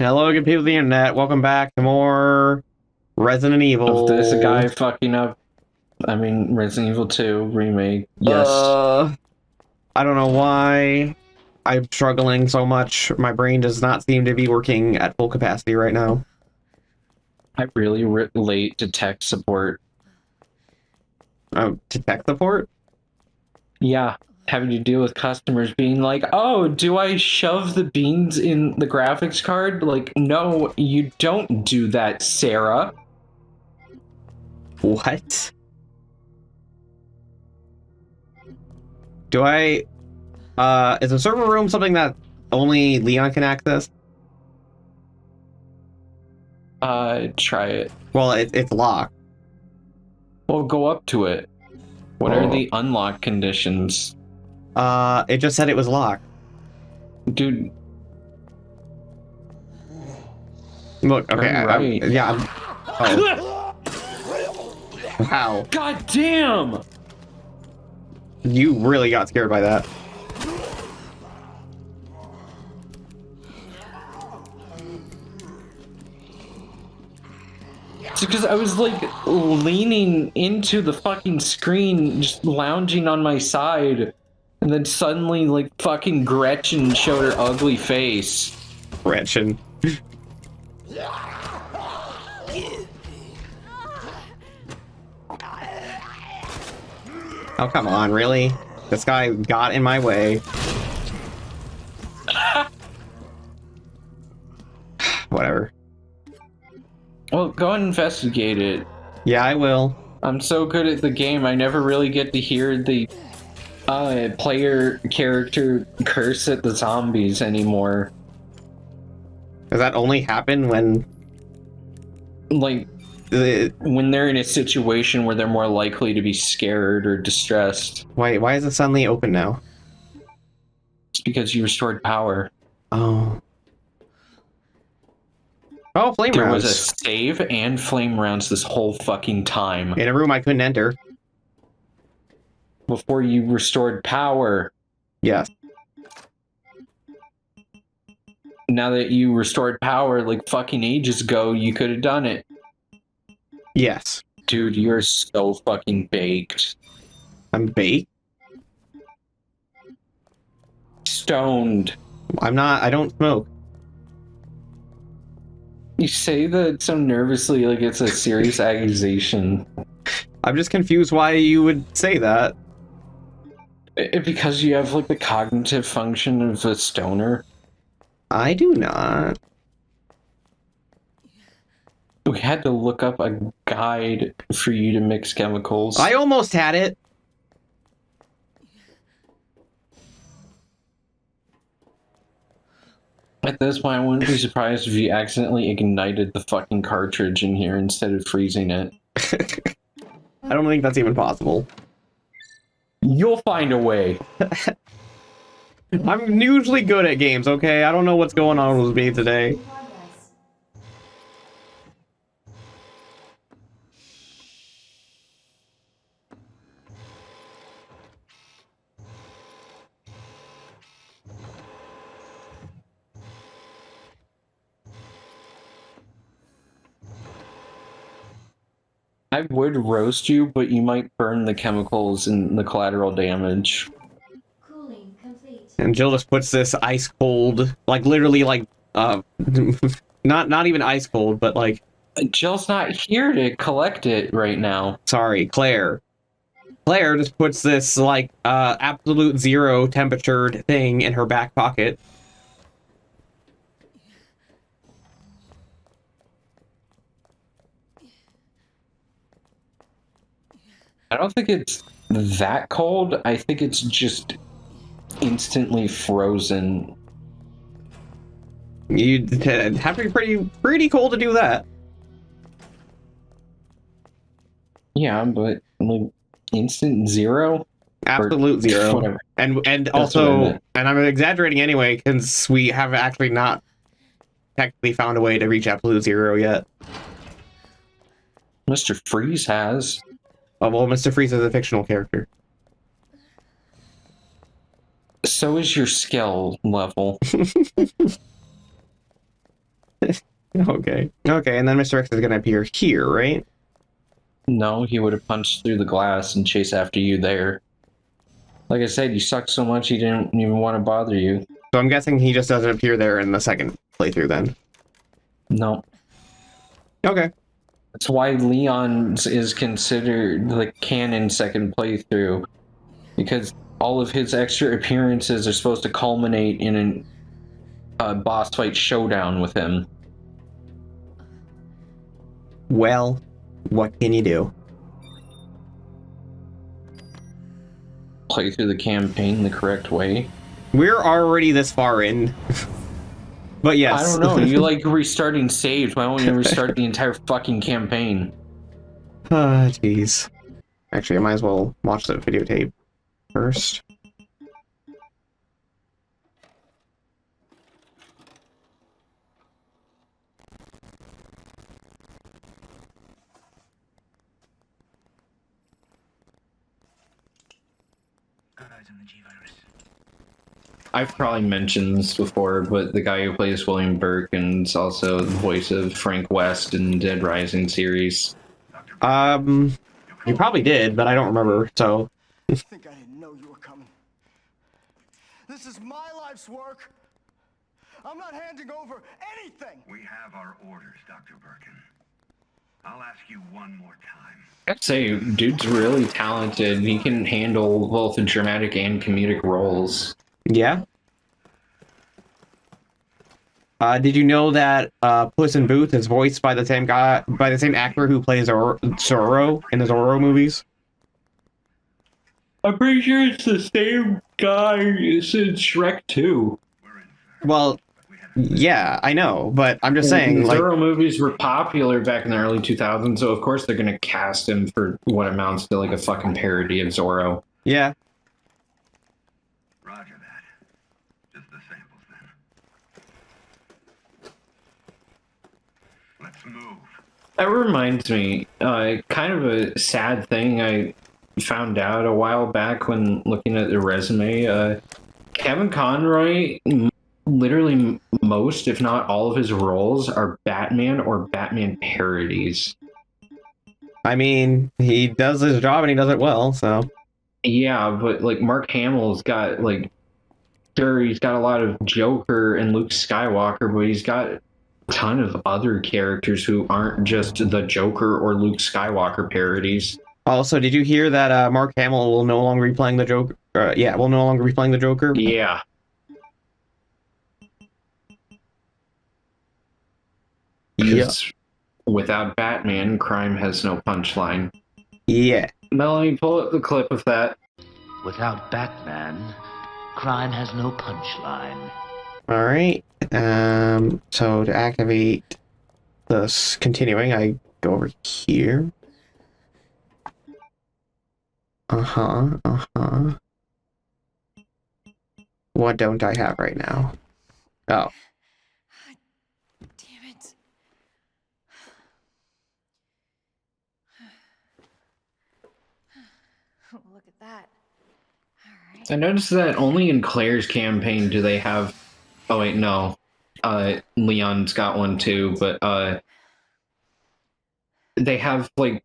Hello, good people of the internet. Welcome back to more Resident Of Evil. this guy fucking up, Resident Evil 2 remake. Yes. I don't know why I'm struggling so much. My brain does not seem to be working at full capacity right now. I really relate to tech support. To tech support? Yeah. Having to deal with customers being like, oh, do I shove the beans in the graphics card? Like, no, you don't do that, Sarah. What? Do I... is the server room something that only Leon can access? Try it. Well, it's locked. Well, go up to it. What are the unlock conditions? It just said it was locked. Dude. Look, okay, Right. oh. Wow. God damn! You really got scared by that. It's because I was like leaning into the fucking screen, just lounging on my side, and then suddenly like fucking Gretchen showed her ugly face. Gretchen. Oh, come on, really? This guy got in my way. Whatever. Well, go and investigate it. Yeah, I will. I'm so good at the game, I never really get to hear the player character curse at the zombies anymore. Does that only happen when... Like, when they're in a situation where they're more likely to be scared or distressed. Why is it suddenly open now? It's because you restored power. Oh. Oh, flame There rounds. was a save and flame rounds this whole fucking time. In a room I couldn't enter. Before you restored power. Yes. Now that you restored power like fucking ages ago, you could have done it. Yes. Dude, you're so fucking baked. I'm baked? Stoned. I'm not, I don't smoke. You say that so nervously like it's a serious accusation. I'm just confused why you would say that. Because you have like the cognitive function of a stoner. I do not. We had to look up a guide for you to mix chemicals. I almost had it. At this point, I wouldn't be surprised if you accidentally ignited the fucking cartridge in here instead of freezing it. I don't think that's even possible. You'll find a way. I'm usually good at games, okay? I don't know what's going on with me today. I would roast you, but you might burn the chemicals and the collateral damage. Cooling complete. And Jill just puts this ice cold, like literally like, not even ice cold, but like... Jill's not here to collect it right now. Sorry, Claire. Claire just puts this like, absolute zero temperatured thing in her back pocket. I don't think it's that cold. I think it's just instantly frozen. You'd have to be pretty cold to do that. Yeah, but like instant zero? Absolute zero. Whatever. And what I also, meant. and I'm exaggerating anyway, because we have actually not technically found a way to reach absolute zero yet. Mr. Freeze has. Oh, well, Mr. Freeze is a fictional character. So is your skill level. Okay. Okay, and then Mr. X is gonna appear here, right? No, he would have punched through the glass and chased after you there. Like I said, you suck so much he didn't even want to bother you. So I'm guessing he just doesn't appear there in the second playthrough then. No. Okay. That's why Leon is considered the canon second playthrough. Because all of his extra appearances are supposed to culminate in a boss fight showdown with him. Well, what can you do? Play through the campaign the correct way. We're already this far in. But yes. I don't know, you like restarting saves. Why don't you restart the entire fucking campaign? Ah, jeez. Actually, I might as well watch the videotape first. I've probably mentioned this before, but the guy who plays William Burke and is also the voice of Frank West in the Dead Rising series. You probably did, but I don't remember, so. I think I didn't know you were coming. This is my life's work. I'm not handing over anything. We have our orders, Dr. Birkin. I'll ask you one more time. I'd say dude's really talented. He can handle both the dramatic and comedic roles. Yeah. Did you know that Puss in Boots is voiced by the same guy, by the same actor who plays Zorro in the Zorro movies? I'm pretty sure it's the same guy as in Shrek 2. Well, yeah, I know, but I'm just saying, the like, Zorro movies were popular back in the early 2000s, so of course they're gonna cast him for what amounts to like a fucking parody of Zorro. yeah. Roger that. Just the samples then. Let's move. That reminds me, kind of a sad thing I found out a while back when looking at the resume. Kevin Conroy, literally most, if not all of his roles are Batman or Batman parodies. I mean, he does his job and he does it well, so. Yeah, but like Mark Hamill's got like, sure, he's got a lot of Joker and Luke Skywalker, but he's got a ton of other characters who aren't just the Joker or Luke Skywalker parodies. Also, did you hear that Mark Hamill will no longer be playing the Joker? Yeah, will no longer be playing the Joker. Yeah. Because without Batman, crime has no punchline. Yeah. Melanie, pull up the clip of that. Without Batman, crime has no punchline. All right. So to activate this continuing, I go over here. What don't I have right now? Oh. Damn it. Look at that. Alright. I noticed that only in Claire's campaign do they have... Oh, wait, no. Leon's got one too, but they have, like,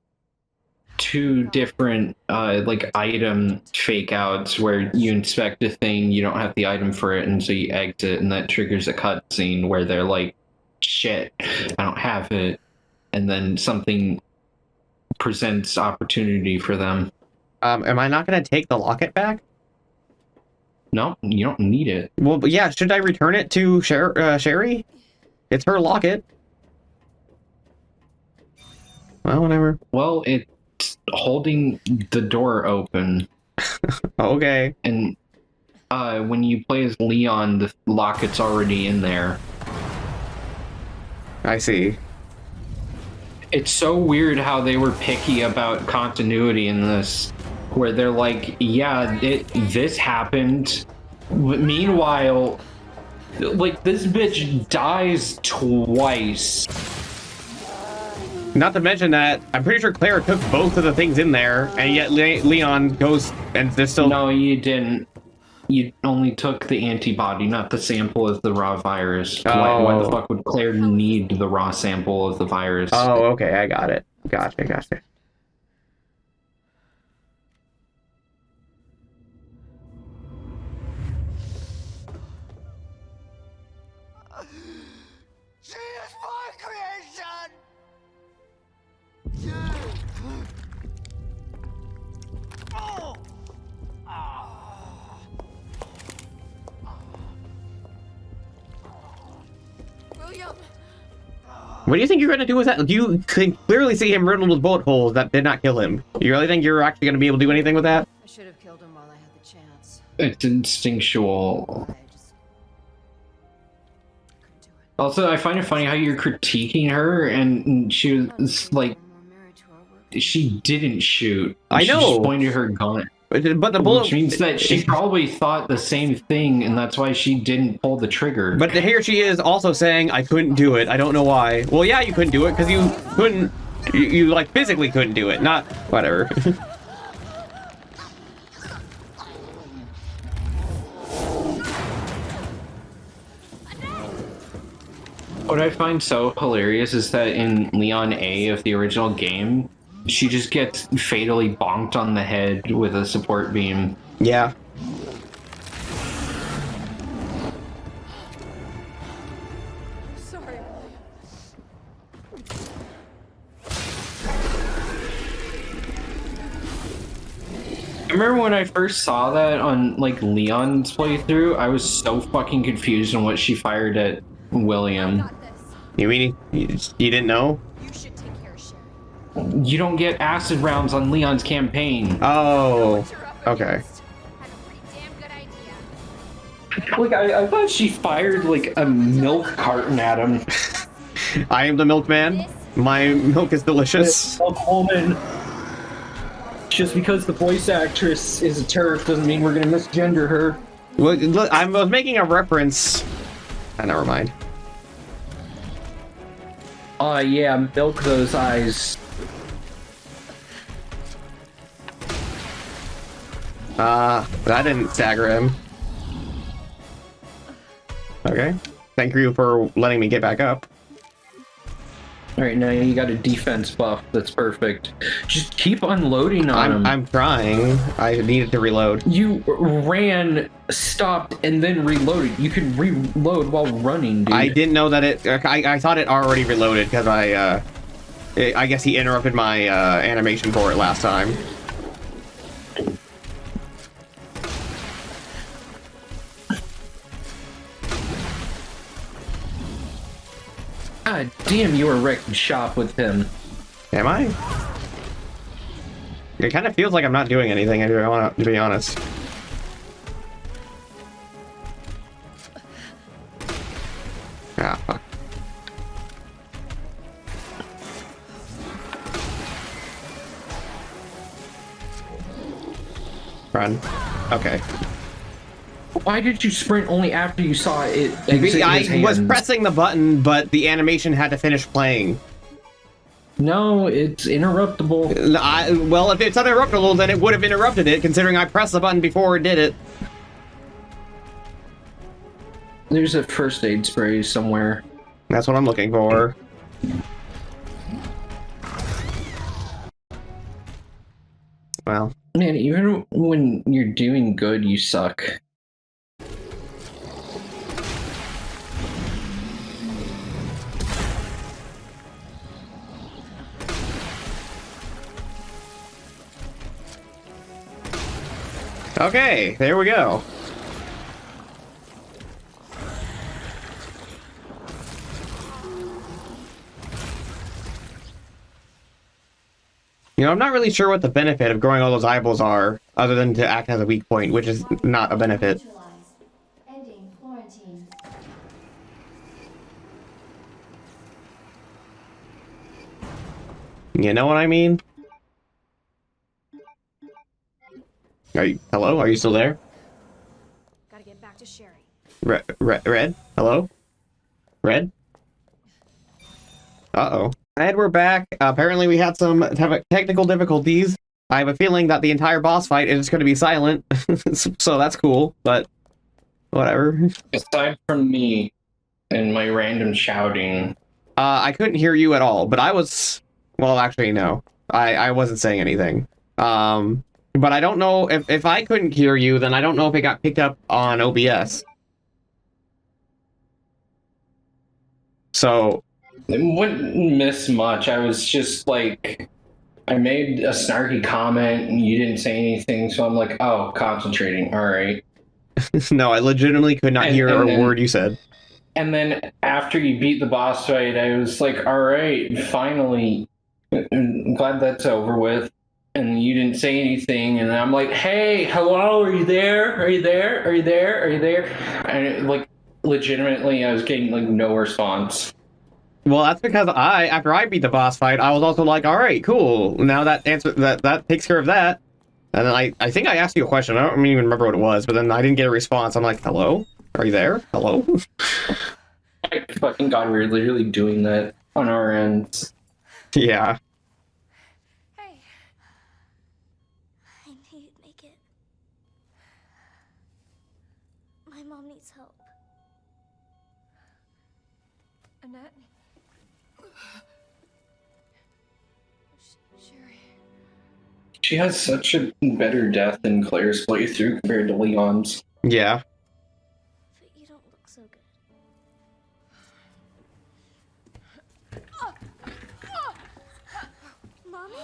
two different, like, item fake-outs where you inspect a thing, you don't have the item for it, and so you exit, and that triggers a cutscene where they're like, shit, I don't have it, and then something presents opportunity for them. Am I not going to take the locket back? No, you don't need it. Well, but yeah, should I return it to Sherry? It's her locket. Well, whatever. Well, it's holding the door open. Okay. And when you play as Leon, the locket's already in there. I see. It's so weird how they were picky about continuity in this, where they're like, yeah, this happened. But meanwhile, like, this bitch dies twice. Not to mention that I'm pretty sure Claire took both of the things in there, and yet Leon goes and there's still. No, you didn't. you only took the antibody, not the sample of the raw virus. Why the Oh. fuck would Claire need the raw sample of the virus? Oh, okay, I got it. Gotcha. She is my creation! William! What do you think you're gonna do with that? You can clearly see him riddled with bullet holes that did not kill him. You really think you're actually gonna be able to do anything with that? I should have killed him while I had the chance. It's instinctual. I just couldn't do it. Also, I find it funny how you're critiquing her, and she was like, More married to our work. she didn't shoot. I She know. just pointed her gun. But the bullet... Which means that she probably thought the same thing, and that's why she didn't pull the trigger. But here she is also saying, I couldn't do it. I don't know why. Well, yeah, you couldn't do it because you couldn't... You, like, physically couldn't do it. Not... Whatever. What I find so hilarious is that in Leon A of the original game, she just gets fatally bonked on the head with a support beam. Yeah. Sorry, William. I remember when I first saw that on like Leon's playthrough, I was so fucking confused on what she fired at William. Got this. You mean you didn't know? You should take care of Sherry. You don't get acid rounds on Leon's campaign. Oh. What you're up Okay. against. Had a pretty damn good idea. Like I thought she fired like a milk carton at him. I am the milkman. My milk is delicious. Woman. Just because the voice actress is a TERF doesn't mean we're gonna misgender her. Well, look, I was making a reference. Never mind. Oh yeah, milk those eyes. That didn't stagger him. Okay. Thank you for letting me get back up. Alright, now you got a defense buff. That's perfect. Just keep unloading on him. I'm trying. I needed to reload. You ran, stopped, and then reloaded. You can reload while running, dude. I didn't know that it... I thought it already reloaded because I guess he interrupted my animation for it last time. God damn, you were wrecking shop with him. Am I? It kind of feels like I'm not doing anything, to be honest. Ah, fuck. Run. Okay. Why did you sprint only after you saw it exit his I was hands? pressing the button, but the animation had to finish playing. No, it's interruptible. Well, if it's uninterruptible, then it would have interrupted it, considering I pressed the button before it did it. There's a first aid spray somewhere. That's what I'm looking for. Well. Man, even when you're doing good, you suck. Okay, there we go. You know, I'm not really sure what the benefit of growing all those eyeballs are, other than to act as a weak point, which is not a benefit. Ending quarantine. You know what I mean? Hello? Are you still there? Gotta get back to Sherry. Red? Hello? Red? Uh-oh. And we're back. Apparently we had some technical difficulties. I have a feeling that the entire boss fight is going to be silent, so that's cool, but whatever. Aside from me and my random shouting, I couldn't hear you at all, but I was... Well, actually, no. I wasn't saying anything. But I don't know if I couldn't hear you, then I don't know if it got picked up on OBS. So... it wouldn't miss much. I was just like... I made a snarky comment and you didn't say anything, so I'm like, oh, concentrating, alright. No, I legitimately could not hear a word you said. And then after you beat the boss fight, I was like, alright, finally, I'm glad that's over with. And you didn't say anything, and I'm like, hey, hello, are you there? Are you there? Are you there? Are you there? And like, legitimately, I was getting like no response. Well, that's because after I beat the boss fight, I was also like, all right, cool. Now that takes care of that. And then I think I asked you a question. I don't even remember what it was, but then I didn't get a response. I'm like, hello? Are you there? Hello? My fucking god, we were literally doing that on our ends. Yeah. Hey. I knew you'd make it. My mom needs help. Annette? Sherry. She has such a better death than Claire's playthrough compared to Leon's. Yeah. But you don't look so good. Mommy?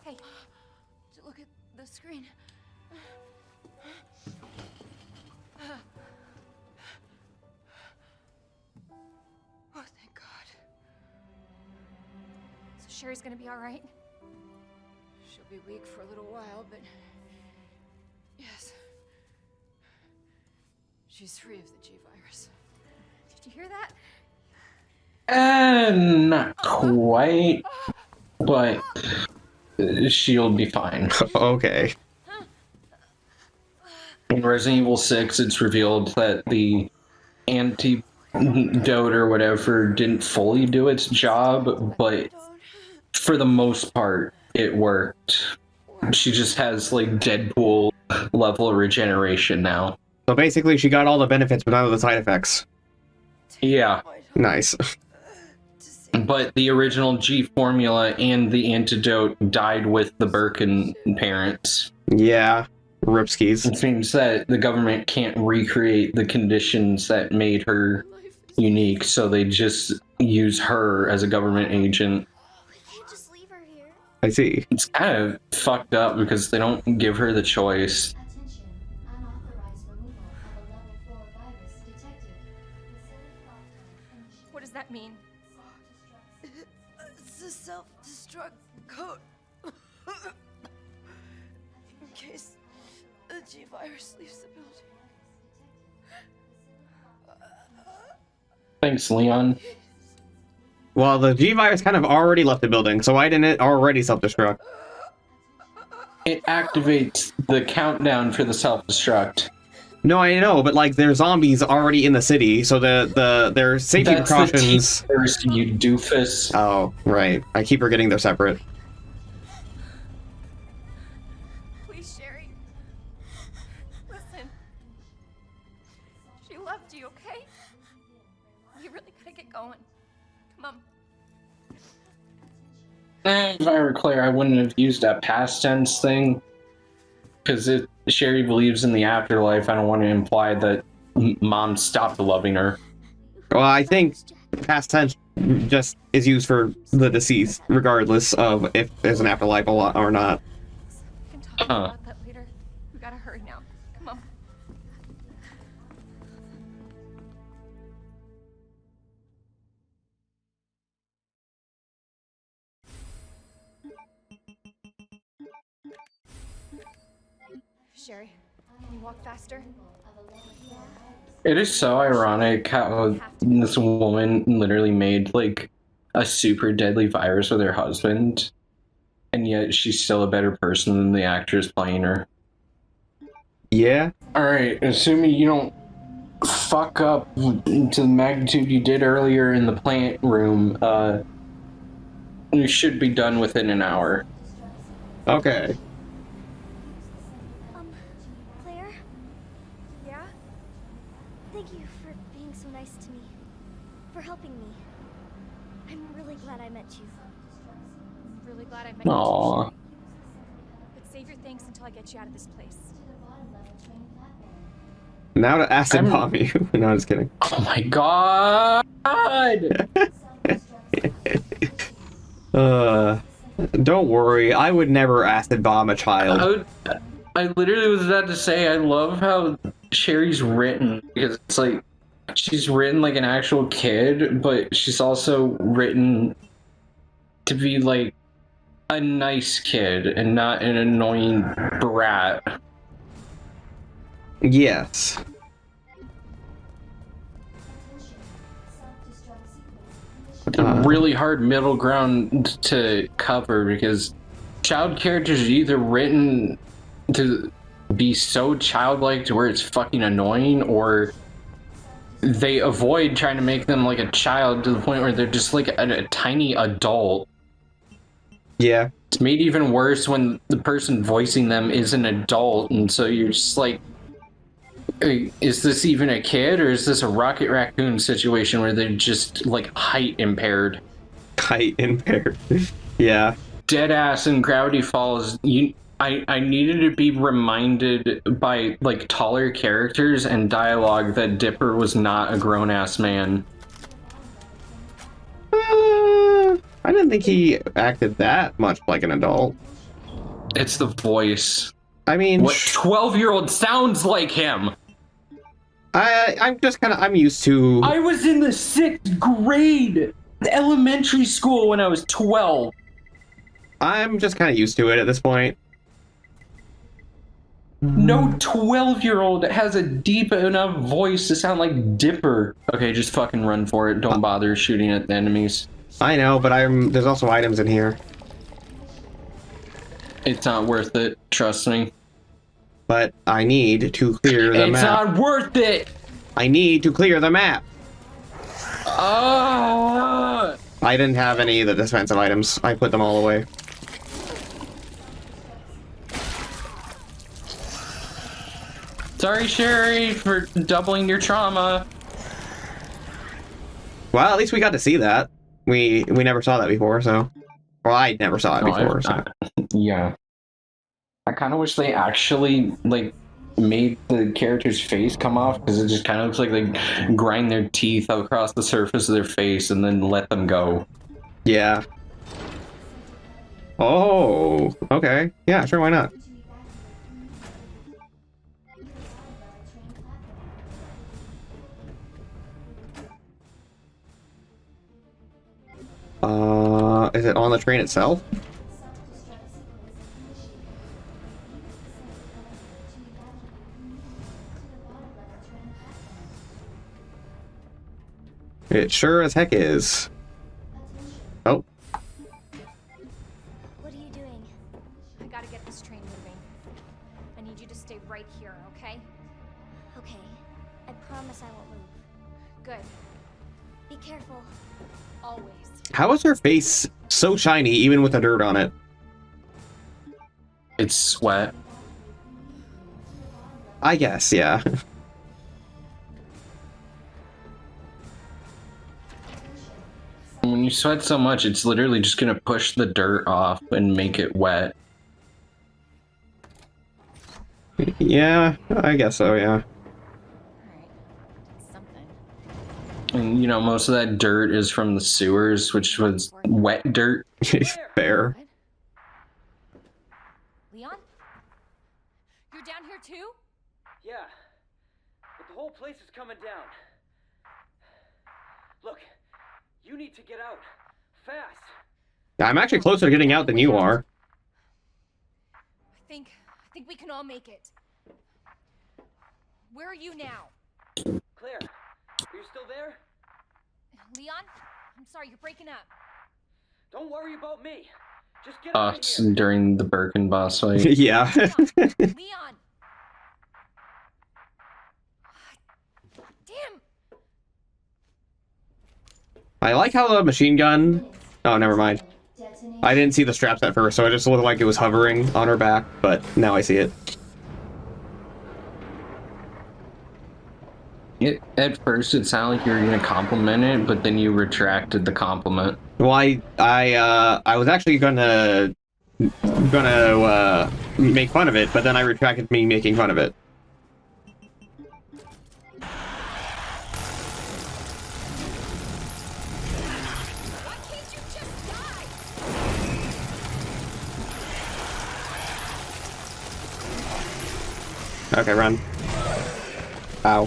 Hey, look at the screen. Oh, thank God. So Sherry's gonna be all right? She'll be weak for a little while, but yes. She's free of the G virus. Did you hear that? Not quite, but she'll be fine. Okay. In Resident Evil 6, it's revealed that the antidote or whatever didn't fully do its job, but for the most part, it worked. She just has like Deadpool level of regeneration now. So basically, she got all the benefits, but none of the side effects. Yeah. Nice. But the original G formula and the antidote died with the Birkin parents. Yeah. Ripskis. It seems that the government can't recreate the conditions that made her unique, so they just use her as a government agent. We can't just leave her here. I see. It's kind of fucked up because they don't give her the choice. Attention. Unauthorized removal of a level 4 virus detected. Facility lockdown initiated. What does that mean? It's a self-destruct code. In case the G virus leaves the building. Thanks, Leon. Well, the G virus kind of already left the building, so why didn't it already self-destruct? It activates the countdown for the self-destruct. No, I know, but like there's zombies already in the city, so their safety precautions. The T-virus, you doofus. Oh, right. I keep forgetting they're separate. Please, Sherry. Listen. She loved you, okay? You really gotta get going. Come on. If I were Claire, I wouldn't have used that past tense thing. Because if Sherry believes in the afterlife, I don't want to imply that mom stopped loving her. Well, I think past tense just is used for the deceased, regardless of if there's an afterlife or not. We can talk about that later. We gotta hurry now. Come on. Sherry, can you walk faster? It is so ironic how this woman literally made like a super deadly virus with her husband, and yet she's still a better person than the actress playing her. Yeah. Alright, assuming you don't fuck up to the magnitude you did earlier in the plant room, you should be done within an hour. Okay. Claire? Yeah? Thank you for being so nice to me. For helping me. I'm really glad I met you. I'm really glad I met you. Aww. Too. But save your thanks until I get you out of this place. Now to acid bomb you. No, I'm just kidding. Oh my god! Don't worry. I would never acid bomb a child. I literally was about to say, I love how Sherry's written, because it's like, she's written like an actual kid, but she's also written to be like a nice kid and not an annoying brat. Yes. It's a really hard middle ground to cover, because child characters are either written to be so childlike to where it's fucking annoying, or they avoid trying to make them like a child to the point where they're just like a tiny adult. Yeah. It's made even worse when the person voicing them is an adult, and so you're just like, is this even a kid, or is this a Rocket Raccoon situation where they're just like height impaired? Height impaired. Yeah. Deadass in Gravity Falls, I needed to be reminded by like taller characters and dialogue that Dipper was not a grown-ass man. I didn't think he acted that much like an adult. It's the voice. I mean, what 12-year-old sounds like him? I'm used to. I was in the 6th grade, elementary school, when I was 12. I'm just kind of used to it at this point. No 12-year-old has a deep enough voice to sound like Dipper. Okay, just fucking run for it. Don't bother shooting at the enemies. I know, but there's also items in here. It's not worth it, trust me. But I need to clear the map. It's not worth it! I need to clear the map! Ah! I didn't have any of the defensive items. I put them all away. Sorry, Sherry, for doubling your trauma. Well, at least we got to see that. We never saw that before, so... Well, I never saw it before, so... Yeah. I kind of wish they actually, like, made the character's face come off, because it just kind of looks like they grind their teeth across the surface of their face and then let them go. Yeah. Oh, okay. Yeah, sure, why not? Is it on the train itself? It sure as heck is. Oh. What are you doing? I gotta get this train moving. I need you to stay right here, okay? Okay. I promise I won't move. Good. Be careful. Always. How is her face so shiny even with the dirt on it? It's sweat. I guess, yeah. When you sweat so much, it's literally just gonna push the dirt off and make it wet. Yeah, I guess so, yeah. And, you know, most of that dirt is from the sewers, which was wet dirt. Fair. Leon? You're down here too? Yeah, but the whole place is coming down. Look, you need to get out. Fast. I'm actually closer to getting out than you are. I think we can all make it. Where are you now? Claire, are you still there? Leon? I'm sorry, you're breaking up. Don't worry about me. Just get out of Us here. during the Birkin boss fight. Yeah. Leon! Damn! I like how the machine gun... Oh, never mind. I didn't see the straps at first, so it just looked like it was hovering on her back, but now I see it. At first, it sounded like you were going to compliment it, but then you retracted the compliment. Well, I was actually gonna make fun of it, but then I retracted me making fun of it. Okay, run. Ow.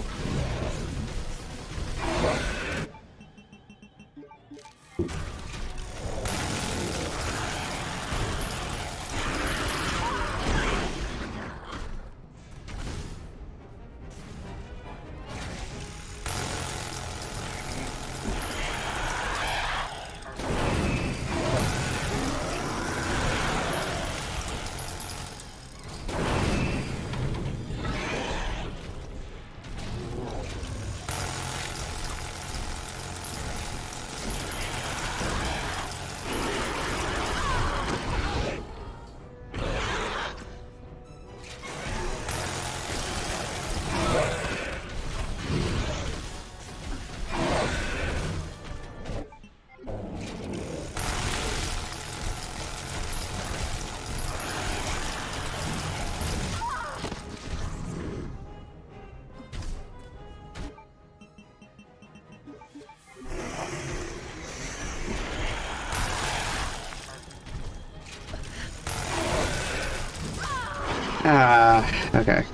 Okay.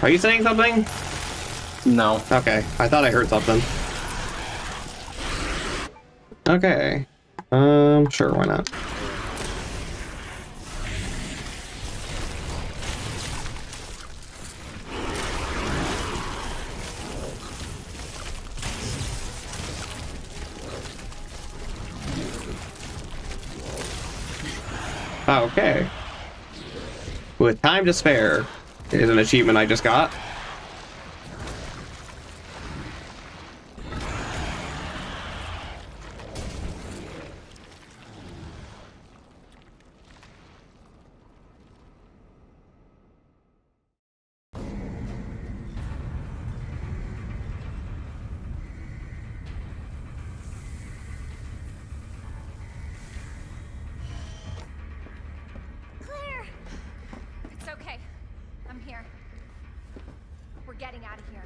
Are you saying something? No. Okay, I thought I heard something. Okay. Sure, why not? Okay. With time to spare is an achievement I just got. It's okay. I'm here. We're getting out of here.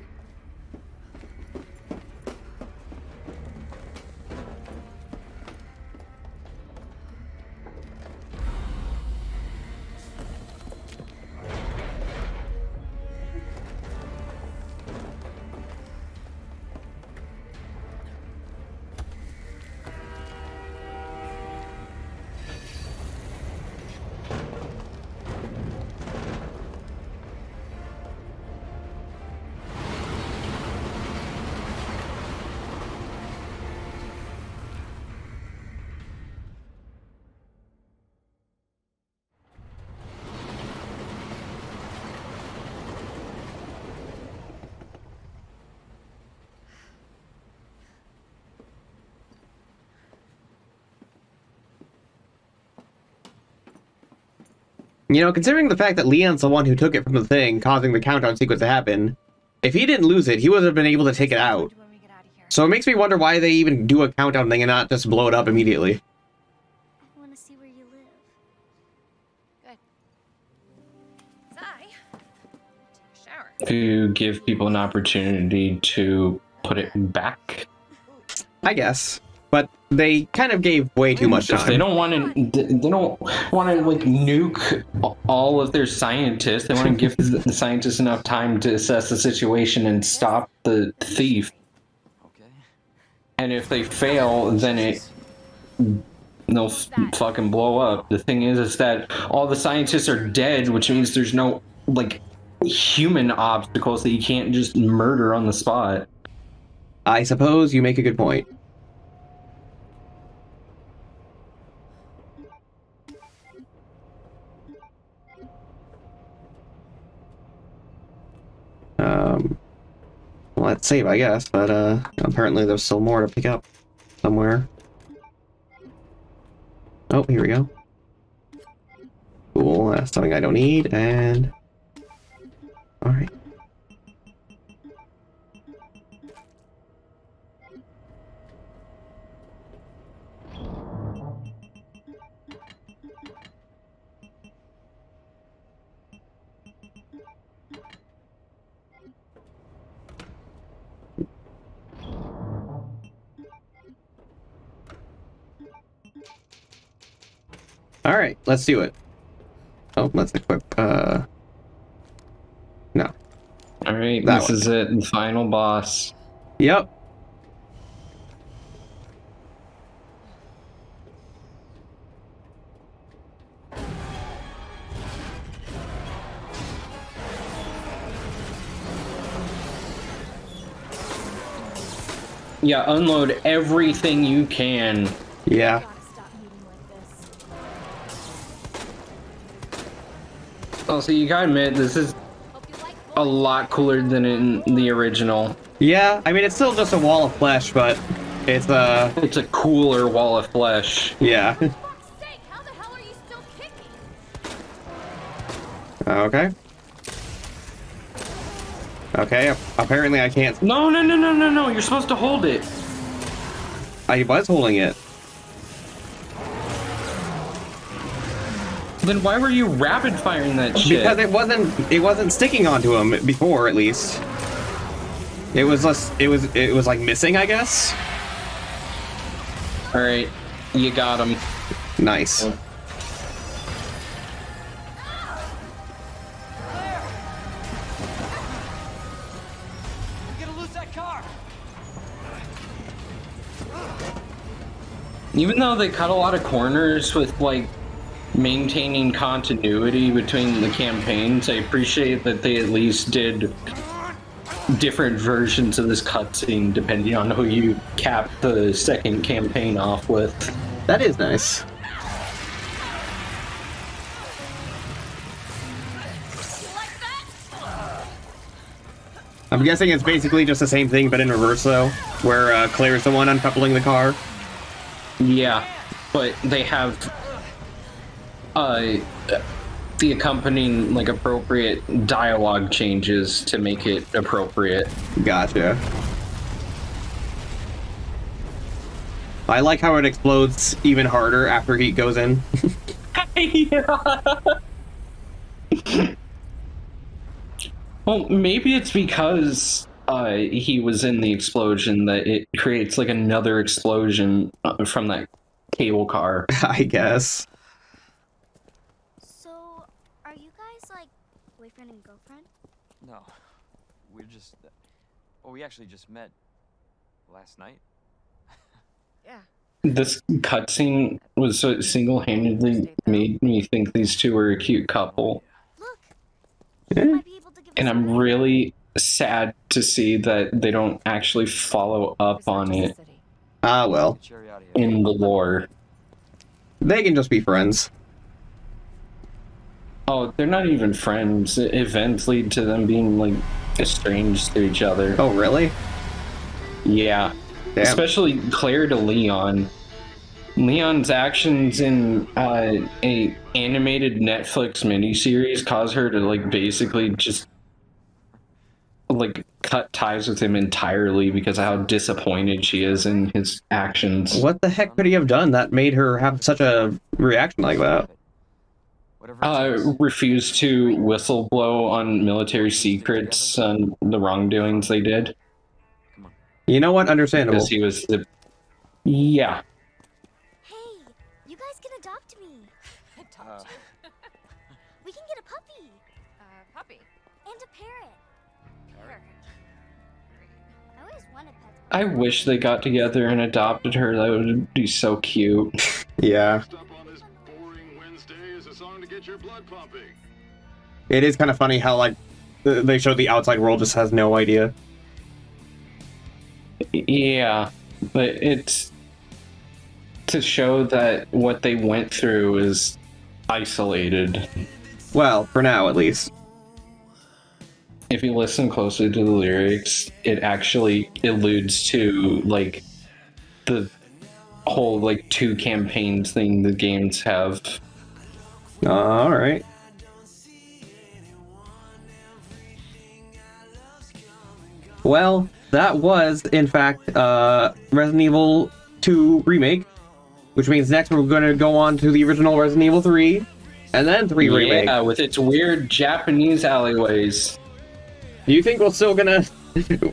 You know, considering the fact that Leon's the one who took it from the thing, causing the countdown sequence to happen, if he didn't lose it, he would have been able to take it out. So it makes me wonder why they even do a countdown thing and not just blow it up immediately. I want to see where you live. Good. Take a shower. To give people an opportunity to put it back. I guess. But they kind of gave way too much time. They don't want to like nuke all of their scientists. They want to give the scientists enough time to assess the situation and stop the thief. Okay. And if they fail, then they'll fucking blow up. The thing is that all the scientists are dead, which means there's no like human obstacles that you can't just murder on the spot. I suppose you make a good point. Let's save, I guess, but apparently there's still more to pick up. somewhere. Oh, here we go. Cool, that's something I don't need, and... Alright. Alright, let's do it. Oh, let's equip, no. Alright, That this one. is it, the final boss. Yep. Yeah, unload everything you can. Yeah. Gotta stop meeting like this. Also, you gotta admit, this is a lot cooler than in the original. Yeah, I mean, it's still just a wall of flesh, but it's, It's a cooler wall of flesh. yeah. For fuck's sake, how the hell are you still kicking? Okay. Okay, apparently I can't... No, you're supposed to hold it. I was holding it. Then why were you rapid firing that shit? Because it wasn't sticking onto him before, at least. It was like missing, I guess. Alright, you got him. Nice. We gotta lose that car. Even though they cut a lot of corners with, like, maintaining continuity between the campaigns, I appreciate that they at least did different versions of this cutscene depending on who you cap the second campaign off with. That is nice. I'm guessing it's basically just the same thing, but in reverse, though, where Claire's the one uncoupling the car. Yeah, but they have the accompanying, like, appropriate dialogue changes to make it appropriate. Gotcha. I like how it explodes even harder after heat goes in. Well, maybe it's because he was in the explosion that it creates, like, another explosion from that cable car. I guess. So, are you guys like boyfriend and girlfriend? No, we're just. Well, we actually just met last night. Yeah. This cutscene was so single-handedly made me think these two were a cute couple. Look, Yeah. you might be able to give And us a I'm ride. really sad to see that they don't actually follow up on it Ah, well. Cherry out of here. in the lore. They can just be friends. Oh, they're not even friends. Events lead to them being, like, estranged to each other. Oh, really? Yeah. Damn. Especially Claire to Leon. Leon's actions in a animated Netflix miniseries cause her to, like, basically just, like, cut ties with him entirely because of how disappointed she is in his actions. What the heck could he have done that made her have such a reaction like that? Whatever it takes. Refused to whistleblow on military secrets on the wrongdoings they did. You know what? Understandable. Because he was the... Yeah. Hey, you guys can adopt me. Adopt you? We can get a puppy Puppy. and a parrot. Parrot. I always wanted pets. I wish they got together and adopted her. That would be so cute. Yeah. It is kind of funny how, like, they show the outside world just has no idea. Yeah, but it's to show that what they went through is isolated. Well, for now, at least. If you listen closely to the lyrics, it actually alludes to, like, the whole like 2 campaigns thing the games have. All right. Well, that was, in fact, Resident Evil 2 Remake, which means next we're going to go on to the original Resident Evil 3, and then 3 Remake. Yeah, with its weird Japanese alleyways. Do you think we're still gonna,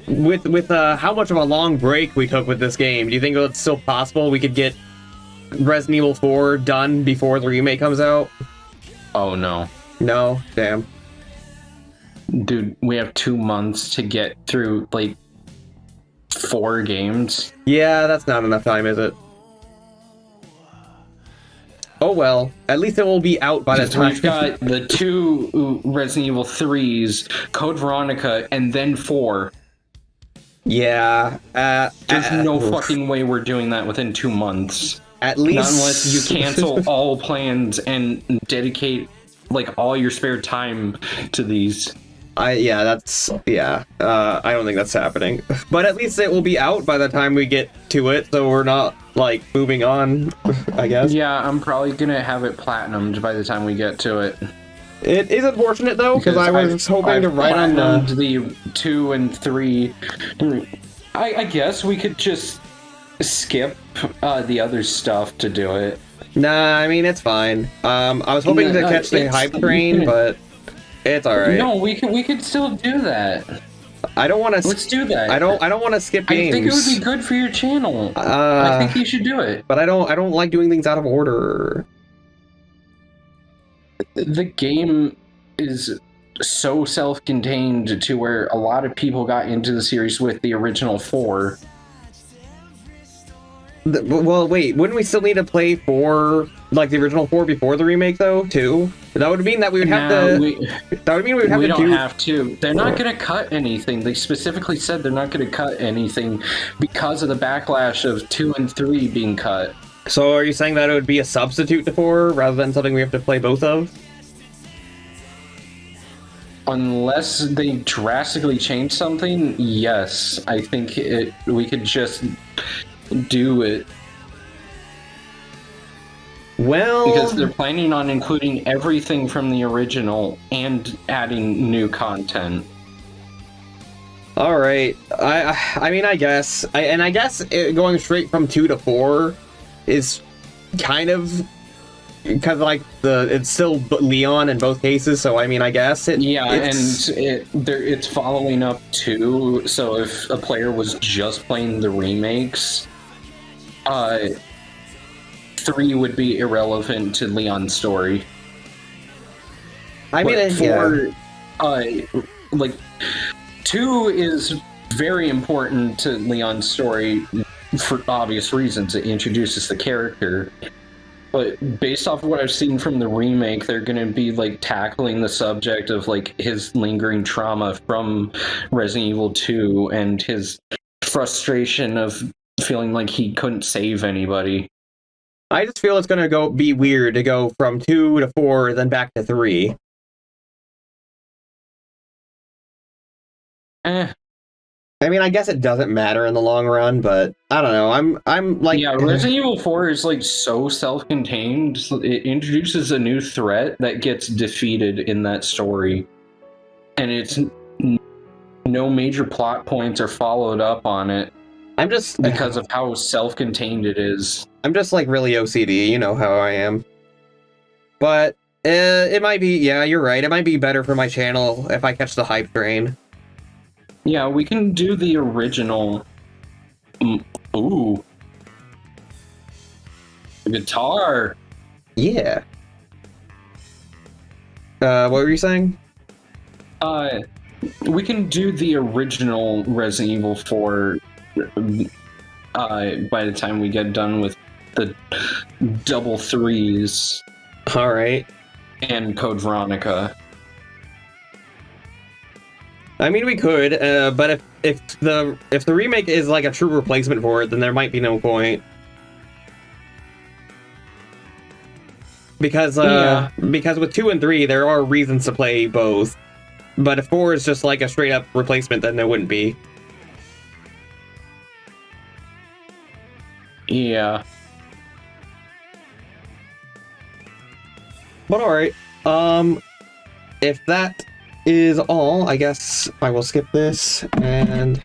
with how much of a long break we took with this game, do you think it's still possible we could get Resident Evil 4 done before the remake comes out? Oh, no. No? Damn. Dude, we have 2 months to get through, like, 4 games. Yeah, that's not enough time, is it? Oh well, at least it will be out by the time. We've got the 2 Resident Evil 3s, Code Veronica, and then 4. Yeah. There's no fucking way we're doing that within 2 months. At least... Not unless you cancel all plans and dedicate, like, all your spare time to these. Yeah, that's... Yeah. I don't think that's happening. But at least it will be out by the time we get to it, so we're not, like, moving on, I guess. Yeah, I'm probably gonna have it platinumed by the time we get to it. It is unfortunate, though, because I was hoping to write on the 2 and 3. I guess we could just skip the other stuff to do it. Nah, I mean, it's fine. I was hoping to catch the hype train, but it's alright. No, we could still do that. I don't want to. Let's do that. I don't want to skip games. I think it would be good for your channel. I think you should do it. But I don't like doing things out of order. The game is so self-contained to where a lot of people got into the series with the original 4. Well, wait, wouldn't we still need to play 4, like the original 4 before the remake, though, too? That would mean that we would have to... That would mean we would have to do... We don't have to. They're not going to cut anything. They specifically said they're not going to cut anything because of the backlash of 2 and 3 being cut. So are you saying that it would be a substitute to 4, rather than something we have to play both of? Unless they drastically change something, yes. I think we could just... do it. Well, because they're planning on including everything from the original and adding new content. All right. I mean, I guess. I guess going straight from 2 to 4 is kind of because like it's still Leon in both cases. So I mean, I guess it's following up too. So if a player was just playing the remakes, 3 would be irrelevant to Leon's story. I mean, 4, like 2 is very important to Leon's story for obvious reasons. It introduces the character. But based off of what I've seen from the remake, they're going to be like tackling the subject of like his lingering trauma from Resident Evil 2 and his frustration of feeling like he couldn't save anybody. I just feel it's going to be weird to go from 2 to 4, then back to 3. I mean, I guess it doesn't matter in the long run, but I don't know. I'm like... Yeah, Resident Evil 4 is like so self-contained. It introduces a new threat that gets defeated in that story. And it's... no major plot points are followed up on it. I'm just... because of how self-contained it is. I'm just like really OCD, you know how I am. But it might be... Yeah, you're right. It might be better for my channel if I catch the hype train. Yeah, we can do the original. Ooh. Guitar. Yeah. What were you saying? We can do the original Resident Evil 4 by the time we get done with the double 3s. All right. And Code Veronica. I mean, we could, but if the remake is like a true replacement for it, then there might be no point. Because because with 2 and 3, there are reasons to play both. But if 4 is just like a straight up replacement, then there wouldn't be. Yeah. But alright, if that is all, I guess I will skip this, and...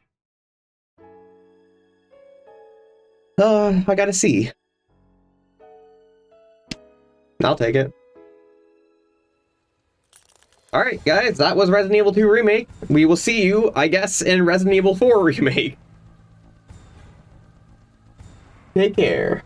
I gotta see. I'll take it. Alright, guys, that was Resident Evil 2 Remake. We will see you, I guess, in Resident Evil 4 Remake. Take care.